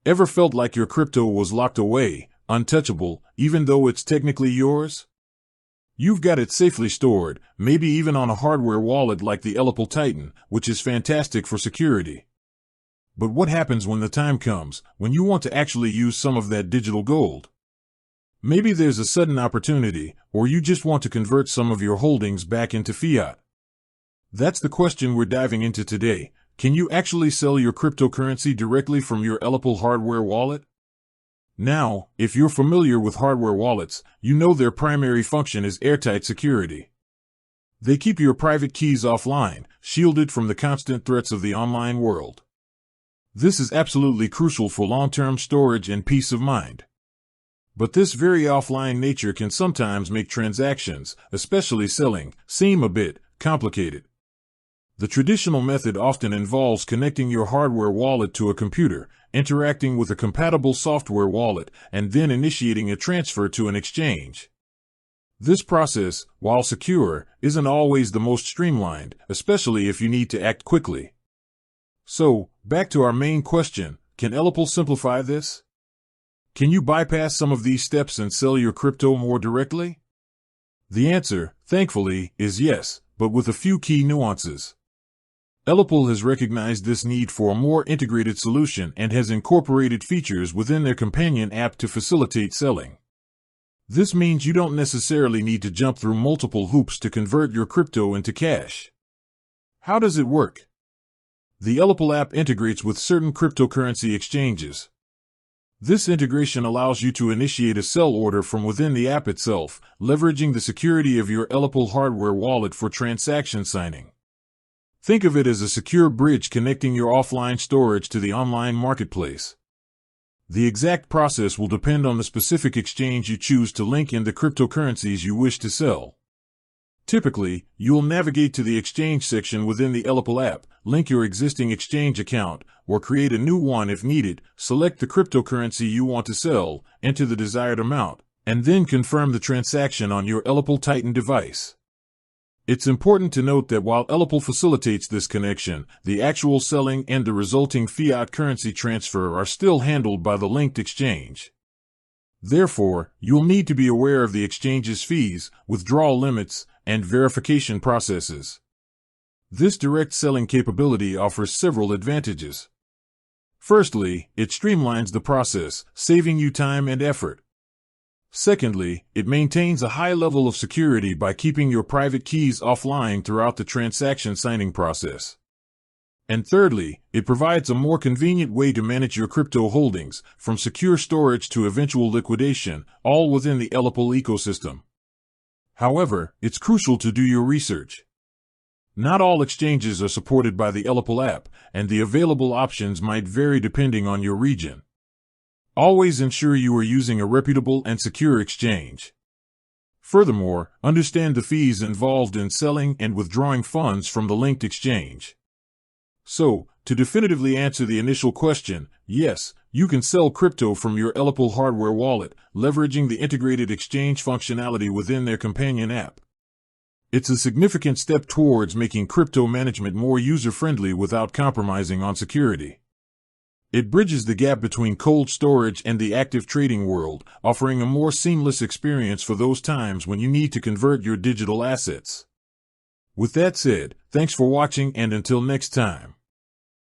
Ever felt like your crypto was locked away, untouchable, even though it's technically yours? You've got it safely stored, maybe even on a hardware wallet like the ELLIPAL Titan, which is fantastic for security. But what happens when the time comes, when you want to actually use some of that digital gold? Maybe there's a sudden opportunity, or you just want to convert some of your holdings back into fiat. That's the question we're diving into today. Can you actually sell your cryptocurrency directly from your ELLIPAL hardware wallet? Now, if you're familiar with hardware wallets, you know their primary function is airtight security. They keep your private keys offline, shielded from the constant threats of the online world. This is absolutely crucial for long-term storage and peace of mind. But this very offline nature can sometimes make transactions, especially selling, seem a bit complicated. The traditional method often involves connecting your hardware wallet to a computer, interacting with a compatible software wallet, and then initiating a transfer to an exchange. This process, while secure, isn't always the most streamlined, especially if you need to act quickly. So, back to our main question, can ELLIPAL simplify this? Can you bypass some of these steps and sell your crypto more directly? The answer, thankfully, is yes, but with a few key nuances. ELLIPAL has recognized this need for a more integrated solution and has incorporated features within their companion app to facilitate selling. This means you don't necessarily need to jump through multiple hoops to convert your crypto into cash. How does it work? The ELLIPAL app integrates with certain cryptocurrency exchanges. This integration allows you to initiate a sell order from within the app itself, leveraging the security of your ELLIPAL hardware wallet for transaction signing. Think of it as a secure bridge connecting your offline storage to the online marketplace. The exact process will depend on the specific exchange you choose to link in the cryptocurrencies you wish to sell. Typically, you'll navigate to the exchange section within the ELLIPAL app, link your existing exchange account, or create a new one if needed, select the cryptocurrency you want to sell, enter the desired amount, and then confirm the transaction on your ELLIPAL Titan device. It's important to note that while ELLIPAL facilitates this connection, the actual selling and the resulting fiat currency transfer are still handled by the linked exchange. Therefore, you'll need to be aware of the exchange's fees, withdrawal limits, and verification processes. This direct selling capability offers several advantages. Firstly, it streamlines the process, saving you time and effort. Secondly, it maintains a high level of security by keeping your private keys offline throughout the transaction signing process. And thirdly, it provides a more convenient way to manage your crypto holdings, from secure storage to eventual liquidation, all within the ELLIPAL ecosystem. However, it's crucial to do your research. Not all exchanges are supported by the ELLIPAL app, and the available options might vary depending on your region. Always ensure you are using a reputable and secure exchange. Furthermore, understand the fees involved in selling and withdrawing funds from the linked exchange. So, to definitively answer the initial question, yes, you can sell crypto from your ELLIPAL hardware wallet, leveraging the integrated exchange functionality within their companion app. It's a significant step towards making crypto management more user-friendly without compromising on security. It bridges the gap between cold storage and the active trading world, offering a more seamless experience for those times when you need to convert your digital assets. With that said, thanks for watching, and until next time.